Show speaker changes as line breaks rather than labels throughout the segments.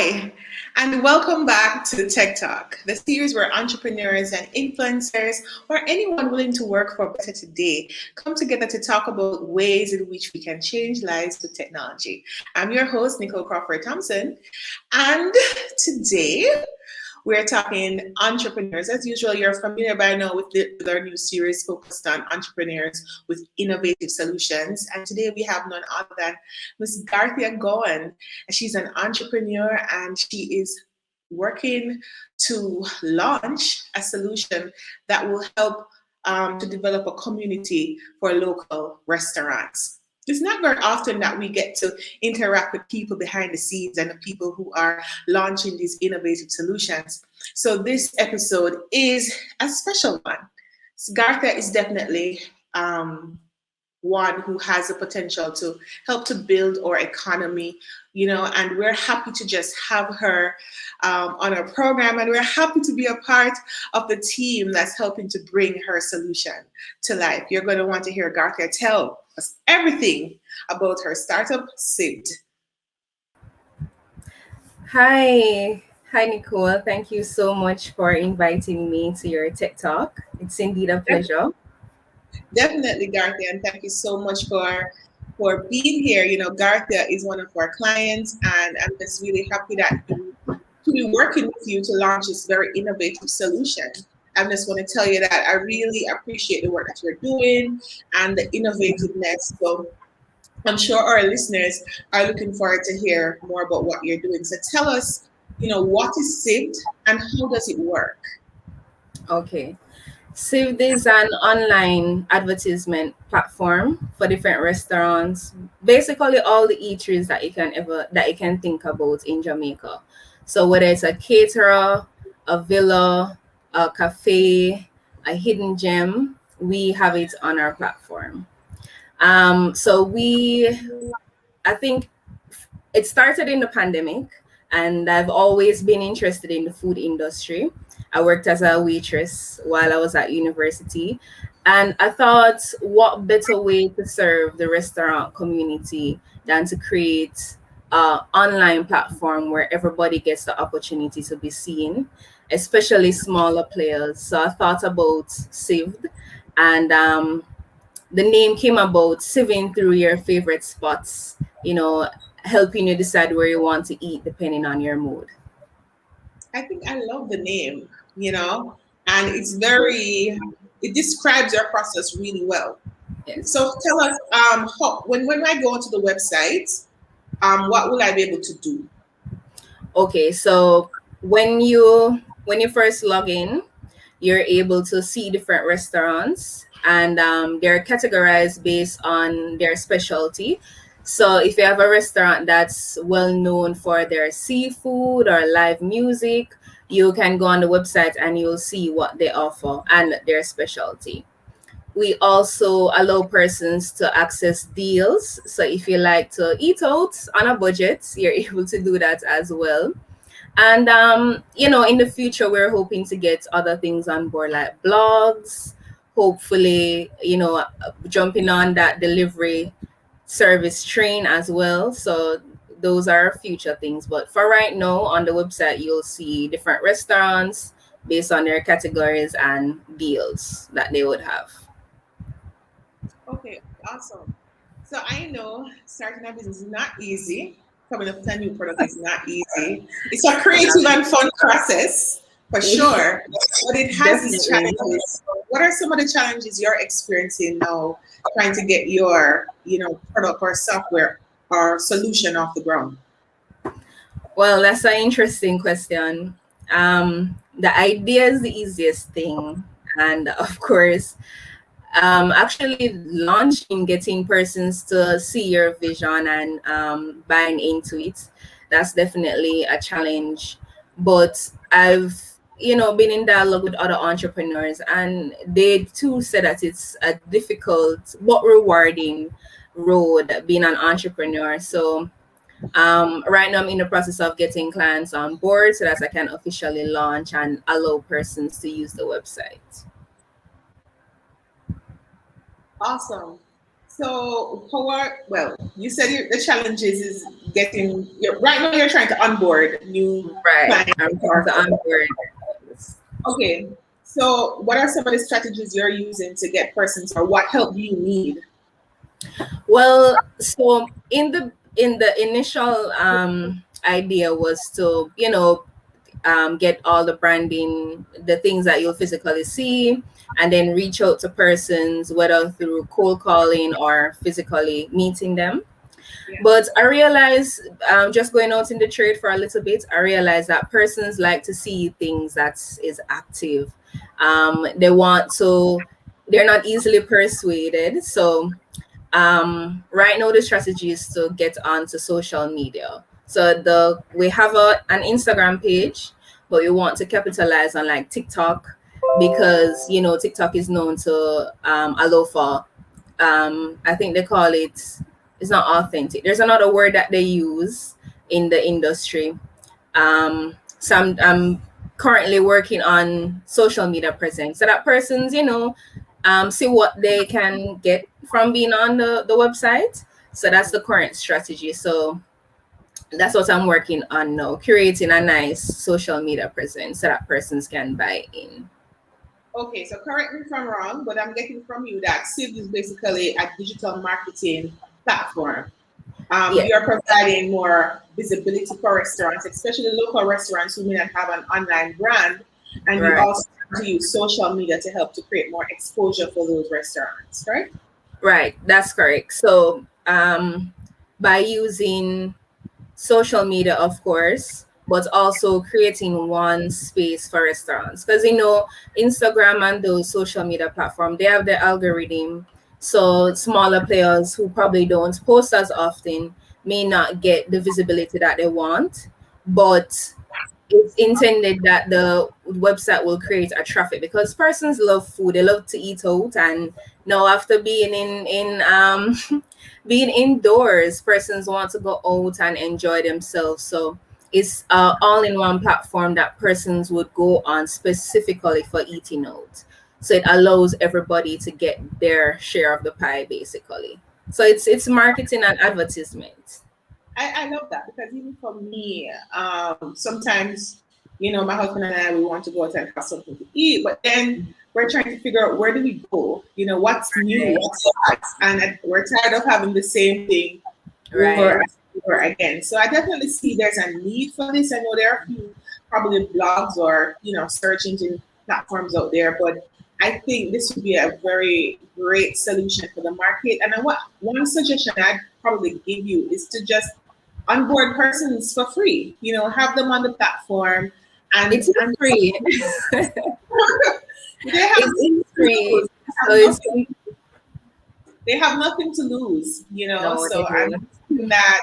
Hi, and welcome back to Tech Talk, the series where entrepreneurs and influencers, or anyone willing to work for better today, come together to talk about ways in which we can change lives with technology. I'm your host, Nichole Crawford-Thompson, and today we're talking entrepreneurs. As usual, you're familiar by now with our new series focused on entrepreneurs with innovative solutions. And today we have none other than Ms. Garthia Gowan. She's an entrepreneur and she is working to launch a solution that will help to develop a community for local restaurants. It's not very often that we get to interact with people behind the scenes and the people who are launching these innovative solutions. So this episode is a special one. Garthia is definitely one who has the potential to help to build our economy, and we're happy to just have her on our program, and we're happy to be a part of the team that's helping to bring her solution to life. You're going to want to hear Garthia tell us everything about her startup, Siev'd.
Hi, Nichole. Thank you so much for inviting me to your Tech Talk. It's indeed a pleasure.
Definitely, Garthia, and thank you so much for being here. Garthia is one of our clients, and I'm just really happy to be working with you to launch this very innovative solution. I just want to tell you that I really appreciate the work that you're doing and the innovativeness. So I'm sure our listeners are looking forward to hear more about what you're doing. So tell us, what is Siev'd and how does it work?
Okay. Siev'd is an online advertisement platform for different restaurants, basically all the eateries that you can think about in Jamaica. So whether it's a caterer, a villa, a cafe, a hidden gem, we have it on our platform. I think it started in the pandemic, and I've always been interested in the food industry. I worked as a waitress while I was at university, and I thought, what better way to serve the restaurant community than to create an online platform where everybody gets the opportunity to be seen, especially smaller players. So I thought about Siev'd, and the name came about sieving through your favorite spots, helping you decide where you want to eat depending on your mood.
I think I love the name, and it describes your process really well.
Yes.
So tell us, when I go onto the website, what will I be able to do?
Okay, so when you first log in, you're able to see different restaurants, and they're categorized based on their specialty. So if you have a restaurant that's well known for their seafood or live music, you can go on the website and you'll see what they offer and their specialty. We also allow persons to access deals. So if you like to eat out on a budget, you're able to do that as well. And in the future, we're hoping to get other things on board like blogs, hopefully, jumping on that delivery service train as well. So those are future things. But for right now, on the website, you'll see different restaurants based on their categories and deals that they would have.
Okay, awesome. So I know starting a business is not easy. Coming up with a new product is not easy. It's a creative and fun process for sure, but it has its
Definitely.
challenges. What are some of the challenges you're experiencing now trying to get your, product or software or solution off the ground?
Well, that's an interesting question. The idea is the easiest thing. And of course, actually launching, getting persons to see your vision and buying into it, that's definitely a challenge. But I've been in dialogue with other entrepreneurs, and they too said that it's a difficult but rewarding road being an entrepreneur. So right now I'm in the process of getting clients on board so that I can officially launch and allow persons to use the website.
Awesome. So, well, you said the challenge is getting, right now you're trying to onboard new
Right.
clients.
I'm trying to onboard.
Okay. So, what are some of the strategies you're using to get persons, or what help do you need?
Well, so in the initial idea was to, get all the branding, the things that you'll physically see, and then reach out to persons, whether through cold calling or physically meeting them.
Yeah.
But I realized, just going out in the trade for a little bit, I realized that persons like to see things that is active. They want to, they're not easily persuaded. So right now the strategy is to get onto social media. So we have an Instagram page, but we want to capitalize on like TikTok, because TikTok is known to allow for, I think they call it, it's not authentic, there's another word that they use in the industry. So I'm currently working on social media presence, so that persons see what they can get from being on the website. So that's the current strategy. So that's what I'm working on now, creating a nice social media presence so that persons can buy in.
Okay, so correct me if I'm wrong, but I'm getting from you that Siev'd is basically a digital marketing platform.
Yeah.
You're providing more visibility for restaurants, especially local restaurants who may not have an online brand, and you
Right.
also have to use social media to help to create more exposure for those restaurants, right?
Right, that's correct. So by using social media, of course, but also creating one space for restaurants, because Instagram and those social media platform, they have the algorithm. So smaller players who probably don't post as often may not get the visibility that they want, but it's intended that the website will create a traffic, because persons love food, they love to eat out, and now after being in being indoors, persons want to go out and enjoy themselves. So it's all-in-one platform that persons would go on specifically for eating out. So it allows everybody to get their share of the pie, basically. So it's marketing and advertisement.
I love that because even for me, sometimes, my husband and I, we want to go out and have something to eat, but then we're trying to figure out where do we go? What's new, what's hot, and we're tired of having the same thing over
Right.
and over again. So I definitely see there's a need for this. I know there are a few probably blogs or search engine platforms out there, but I think this would be a very great solution for the market. And then what one suggestion I'd probably give you is to just onboard persons for free. Have them on the platform, and
It's free.
they have
It's free. So
they have nothing to lose.
no, they
So I'm
don't.
hoping that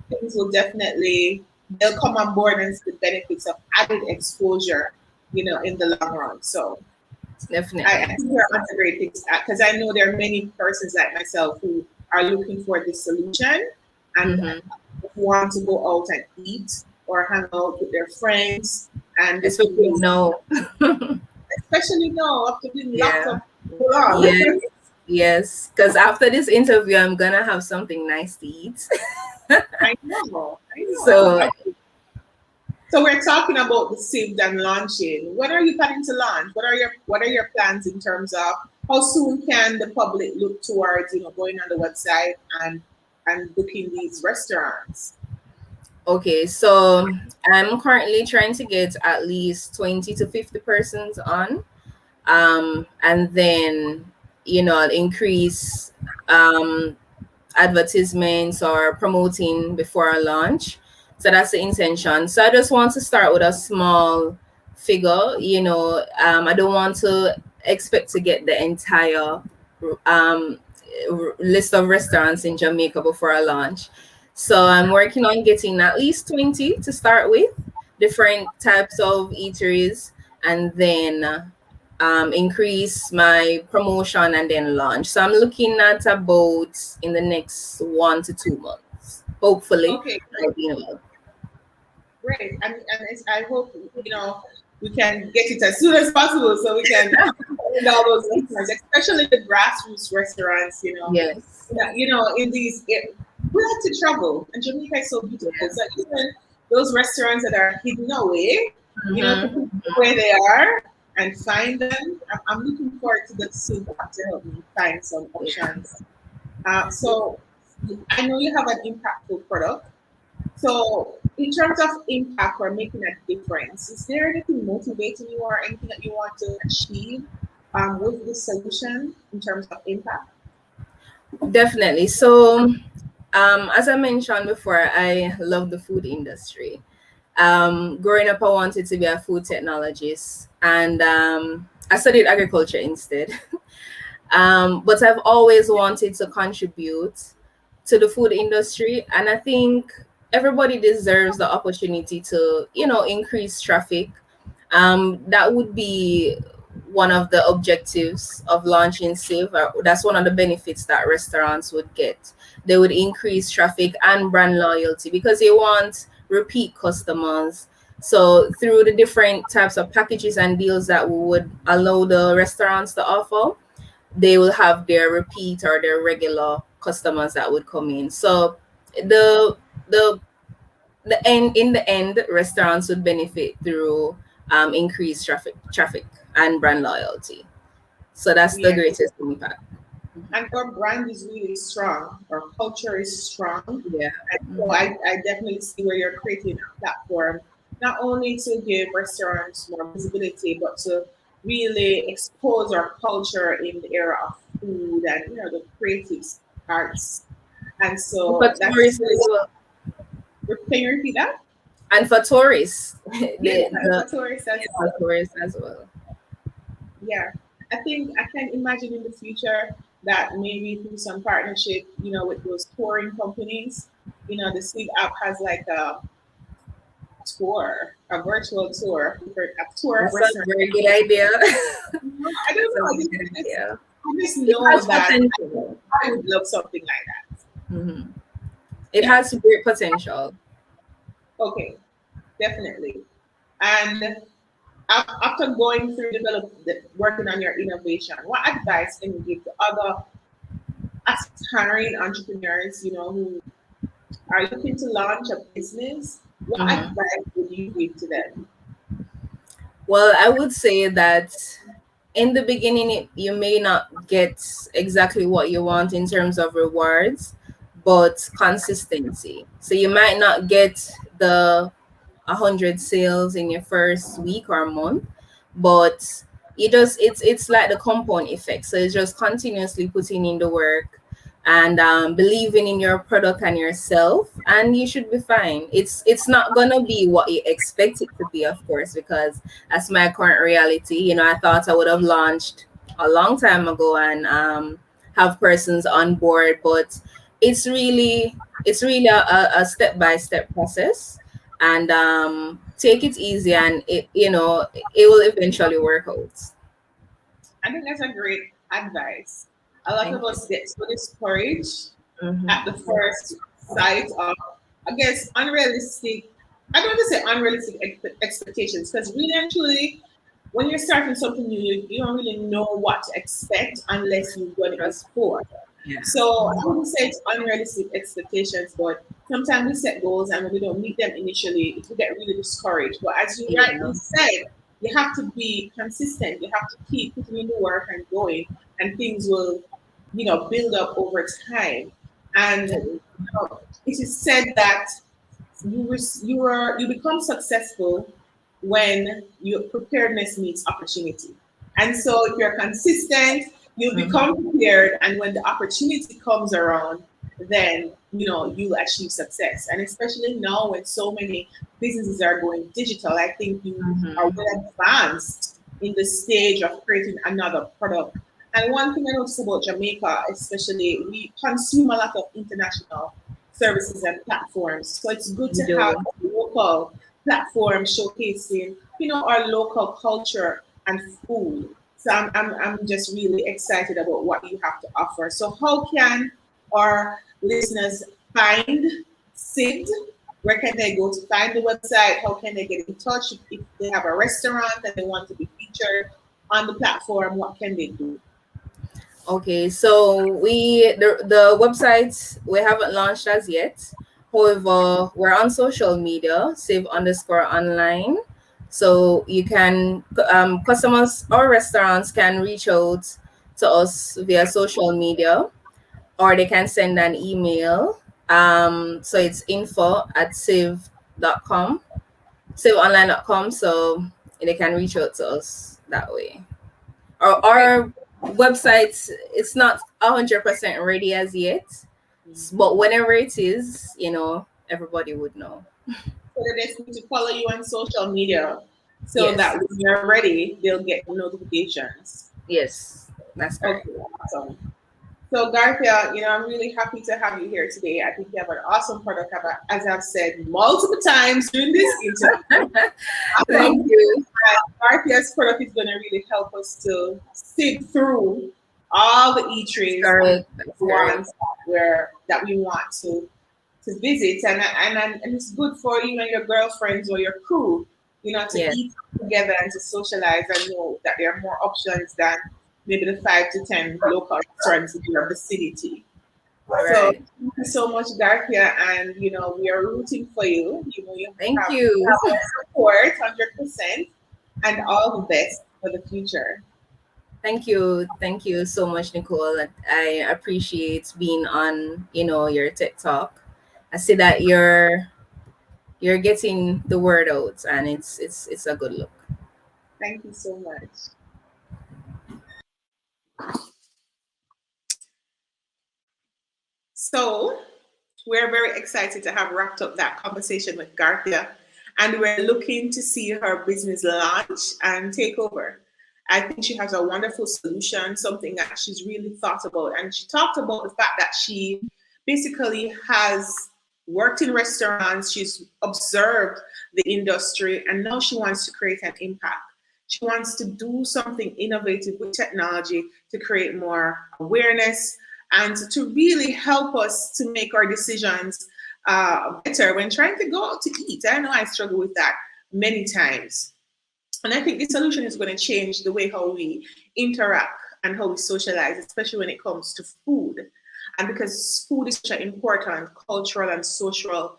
things will definitely they'll come on board and see the benefits of added exposure. In the long run. So I
Definitely.
think there are other great things because I know there are many persons like myself who are looking for this solution and want to go out and eat or hang out with their friends and just
Especially no.
especially now after being locked
Yeah.
up so long.
Yes. Yes. Because after this interview, I'm gonna have something nice to eat.
I know.
So
So we're talking about the Siev'd and launching. When are you planning to launch? What are your plans in terms of how soon can the public look towards going on the website and booking these restaurants?
okay, so I'm currently trying to get at least 20 to 50 persons on. And then I'll increase um advertisements or promoting before I launch. So that's the intention. So I just want to start with a small figure. I don't want to expect to get the entire um, list of restaurants in Jamaica before I launch. So I'm working on getting at least 20 to start with, different types of eateries, and then increase my promotion and then launch. So I'm looking at about in the next 1 to 2 months, hopefully.
Okay,
I.
great. And I hope we can get it as soon as possible so we can find all those listeners, especially the grassroots restaurants,
Yes.
in these, we like to travel, and Jamaica is so beautiful.
Yeah.
So even those restaurants that are hidden away,
Mm-hmm.
people know where they are and find them. I'm looking forward to the soup to help me find some options. So I know you have an impactful product. So in terms of impact or making a difference, is there anything motivating you or anything that you want to achieve with this solution in terms of impact?
Definitely. So, as I mentioned before, I love the food industry. Growing up, I wanted to be a food technologist, and I studied agriculture instead. But I've always wanted to contribute to the food industry, and I think everybody deserves the opportunity to, increase traffic. That would be one of the objectives of launching Siev'd. That's one of the benefits that restaurants would get. They would increase traffic and brand loyalty because they want repeat customers. So through the different types of packages and deals that we would allow the restaurants to offer, they will have their repeat or their regular customers that would come in. So the the in the end, restaurants would benefit through increased traffic and brand loyalty. So that's the
Yeah.
greatest impact.
And our brand is really strong. Our culture is strong.
Yeah.
And so I definitely see where you're creating a platform, not only to give restaurants more visibility, but to really expose our culture in the era of food and the creative arts. And
For
so that's
tourists
really,
as well.
can you repeat that?
And for tourists,
Yeah, for tourists as
for
well.
tourists as well.
Yeah, I think I can imagine in the future that maybe through some partnership, with those touring companies, the Sleep app has like a tour, a virtual tour, a tour of
That's a
restaurant.
very good idea.
I don't know.
That's a good idea.
I just
It
know
has
that
potential.
I would love something like that.
Mhm. It
Yeah.
has great potential.
Okay. Definitely. And after going through working on your innovation, what advice can you give to other aspiring entrepreneurs, who are looking to launch a business? What
Mhm.
advice would you give to them?
Well, I would say that in the beginning, you may not get exactly what you want in terms of rewards, but consistency. So you might not get the 100 sales in your first week or month, but it's like the compound effect. So it's just continuously putting in the work and believing in your product and yourself, and you should be fine. It's not gonna be what you expect it to be, of course, because that's my current reality. I thought I would have launched a long time ago and have persons on board, but it's really a step-by-step process, and take it easy, and it will eventually work out.
I think that's a great advice. A lot of
Thank you.
us get so discouraged at the
Hmm.
first sight of, I guess, unrealistic. I don't want to say unrealistic expectations, because really and truly, when you're starting something new, you don't really know what to expect unless you've done it
Trust.
before.
Yeah.
So I wouldn't say it's unrealistic expectations, but sometimes we set goals and when we don't meet them initially, we get really discouraged. But as you
Yeah.
rightly said, you have to be consistent. You have to keep putting in the work and going, and things will, build up over time. And it is said that you become successful when your preparedness meets opportunity. And so if you're consistent, you'll become
Mhm.
prepared, and when the opportunity comes around, then you'll achieve success. And especially now when so many businesses are going digital, I think you are
Mhm.
well advanced in the stage of creating another product. And one thing I notice about Jamaica, especially, we consume a lot of international services and platforms. So it's good
We
to have
do.
a local platform showcasing, our local culture and food. So I'm just really excited about what you have to offer. So how can our listeners find Siev'd? Where can they go to find the website? How can they get in touch if they have a restaurant and they want to be featured on the platform? What can they do?
Okay, so the website we haven't launched as yet. However, we're on social media, Siev'd_online. So you can customers or restaurants can reach out to us via social media, or they can send an email. So it's info@siev'd.com, siev'donline.com. So they can reach out to us that way.
Great.
Our website, it's not 100% ready as yet, but whenever it is, everybody would know.
So they just need to follow you on social media so
Yes,
that when you're ready, they'll get notifications.
yes, that's correct.
Okay, awesome. So Garthia, I'm really happy to have you here today. I think you have an awesome product, as I've said multiple times during this interview.
Thank you.
Garthia's product is going to really help us to sift through all the
That's
eateries and
correct. That's correct.
ones that we want to visit, and it's good for you and your girlfriends or your crew, to
Yes,
eat together and to socialize and know that there are more options than maybe the 5 to 10 local restaurants in your vicinity. So
right.
thank you so much, Garthia, and we are rooting for you. You
Thank
have
you.
our support 100%, and all the best for the future.
Thank you. Thank you so much, Nichole. I appreciate being on, your TikTok. I see that you're getting the word out, and it's a good look.
Thank you so much. So we're very excited to have wrapped up that conversation with Garthia, and we're looking to see her business launch and take over. I think she has a wonderful solution, something that she's really thought about. And she talked about the fact that she basically has worked in restaurants, she's observed the industry, and now she wants to create an impact. She wants to do something innovative with technology to create more awareness and to really help us to make our decisions better when trying to go out to eat. I know I struggle with that many times. And I think the solution is going to change the way how we interact and how we socialize, especially when it comes to food. And because food is such an important cultural and social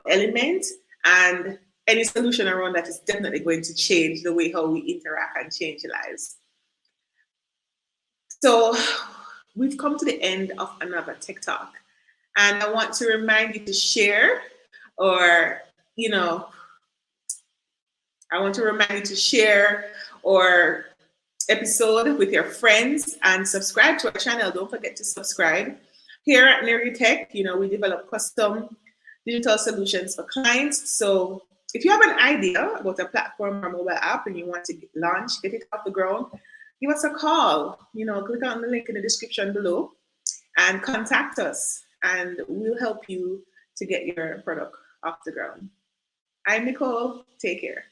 element, and any solution around that is definitely going to change the way how we interact and change lives. So we've come to the end of another TikTok. And I want to remind you to share, or, I want to remind you to share our episode with your friends and subscribe to our channel. Don't forget to subscribe. Here at Niritech, we develop custom digital solutions for clients. So if you have an idea about a platform or mobile app and you want to launch, get it off the ground, give us a call. Click on the link in the description below and contact us, and we'll help you to get your product off the ground. I'm Nichole. Take care.